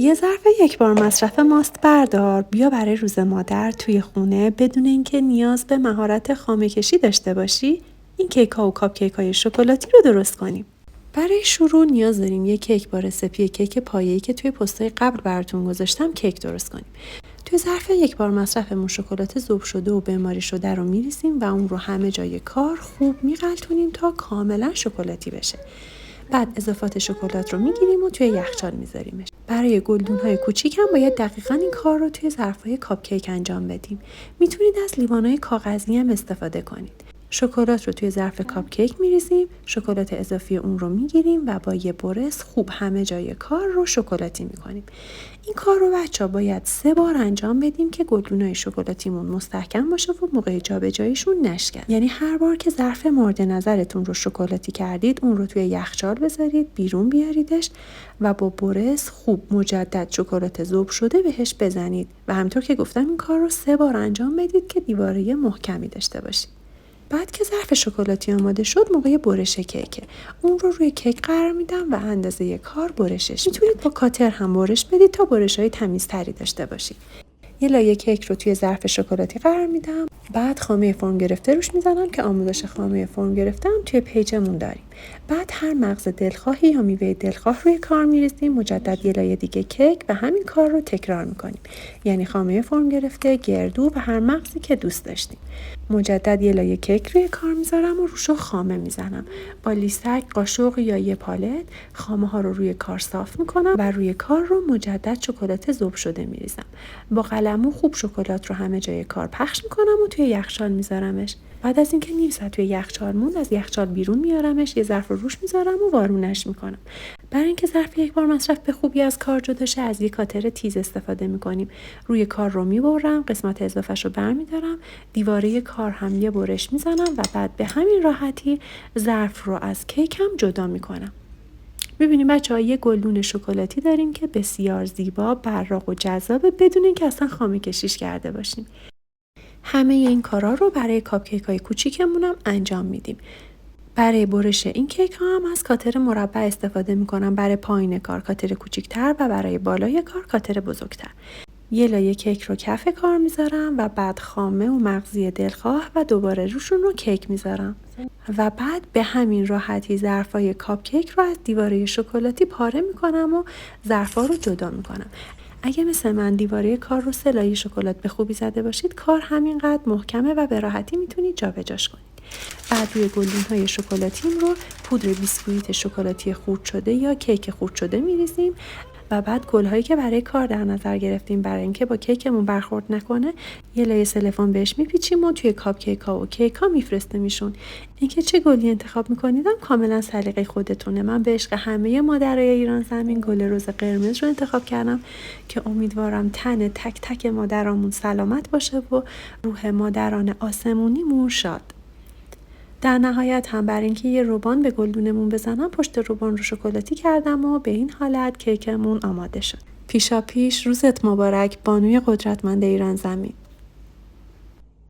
یه ظرف یک بار مصرف ماست بردار، بیا برای روز مادر توی خونه بدون اینکه نیاز به مهارت خامه کشی داشته باشی این کیک ها و کاپ کیک های شکلاتی رو درست کنیم. برای شروع نیاز داریم یک کیک با رسیپی کیک پایه‌ای که توی پست‌های قبل براتون گذاشتم کیک درست کنیم. توی ظرف یک بار مصرفمون شکلات ذوب شده و معماری شده رو می‌ریزیم و اون رو همه جای کار خوب می‌غلطونیم تا کاملا شکلاتی بشه. بعد اضافات شکلات رو میگیریم و توی یخچال میذاریمش. برای گلدون‌های کوچیک هم باید دقیقاً این کار رو توی ظرف‌های کاپ کیک انجام بدیم. میتونید از لیوان‌های کاغذی هم استفاده کنید. شکلات رو توی ظرف کاپ کیک میریزیم، شکلات اضافی اون رو میگیریم و با یه برس خوب همه جای کار رو شکلاتی میکنیم. این کار رو بچه‌ها باید 3 بار انجام بدیم که گلدونای شکلاتیمون مستحکم باشه و موقع جابجاییشون نشکنه. یعنی هر بار که ظرف مورد نظرتون رو شکلاتی کردید اون رو توی یخچال بذارید، بیرون بیاریدش و با برس خوب مجدد شکلات ذوب شده بهش بزنید و همونطور که گفتم این کار رو 3 بار انجام بدید که دیواره محکمی داشته باشید. بعد که ظرف شکلاتی آماده شد موقع برش کیکه. اون رو روی کیک قرار میدم و اندازه کار برشش. میتونید با کاتر هم برش بدید تا برش‌های تمیزتری داشته باشید. یه لایه کیک رو توی ظرف شکلاتی قرار میدم. بعد خامه فرم گرفته روش میزنم که آموزش خامه فرم گرفتم توی پیجمون داریم. بعد هر مغز دلخواهی یا میوه دلخواه روی کار میریزیم، مجدد یه لایه دیگه کیک و همین کار رو تکرار میکنیم. یعنی خامه فرم گرفته، گردو و هر مغزی که دوست داشتیم. مجدد یه لایه کیک روی کار میذارم و روشو خامه میزنم. با لیسک، قاشق یا یه پالت خامه ها رو روی کار صاف میکنم و روی کار رو مجدد شکلات ذوب شده میریزم. با قلمو خوب شکلات رو همه جای کار پخش میکنم و توی یخچال میذارمش. بعد از اینکه نیم ساعت توی یخچال موند از یخچال بیرون میارمش، یه ظرف رو روش میذارم و وارونش میکنم. برای اینکه ظرف یک بار مصرف به خوبی از کار جدا شه از یک کاتر تیز استفاده میکنیم. روی کار رو میبرم، قسمت اضافه‌شو برمیدارم، دیواره کار هم یه برش میزنم و بعد به همین راحتی ظرف رو از کیکم جدا میکنم. می‌بینیم بچه‌ها یه گلدون شکلاتی داریم که بسیار زیبا، براق و جذابه بدون اینکه اصلا خامه کشیش کرده باشیم. همه این کارا رو برای کاپ کیک‌های کوچیکمون هم انجام میدیم. برای برش این کیک ها هم از کاتر مربع استفاده میکنم. برای پایین کار کاتر کوچیک‌تر و برای بالای کار کاتر بزرگتر. یه لایه کیک رو کف کار میذارم و بعد خامه و مغزی دلخواه و دوباره روشون رو کیک میذارم و بعد به همین راحتی ظرفای کاپ کیک رو از دیواره شکلاتی پاره میکنم و ظرفا رو جدا میکنم. اگه مثل من دیواره کار رو 3 لایه شکلات به خوبی زده باشید کار همینقدر محکمه و به راحتی میتونید جابجاش کنید. بعد روی گلدون‌های شکلاتیم رو پودر بیسکویت شکلاتی خرد شده یا کیک خرد شده میریزیم و بعد گل‌هایی که برای کار در نظر گرفتیم برای اینکه با کیکمون برخورد نکنه یه لایه سلفون بهش میپیچیم و توی کاپ کیک ها و کیک ها میفرسته میشون. اینکه چه گلی انتخاب میکنیدم کاملا سلیقه خودتونه. من به عشق همه مادرای ایران زمین گل رز قرمز رو انتخاب کردم که امیدوارم تن تک تک مادرامون سلامت باشه و روح مادران آسمونیمون شاد. در نهایت هم برای اینکه یه روبان به گلدونمون بزنم پشت روبان رو شکلاتی کردم و به این حالت کیکمون آماده شد. پیشا پیش روزت مبارک بانوی قدرتمند ایران زمین.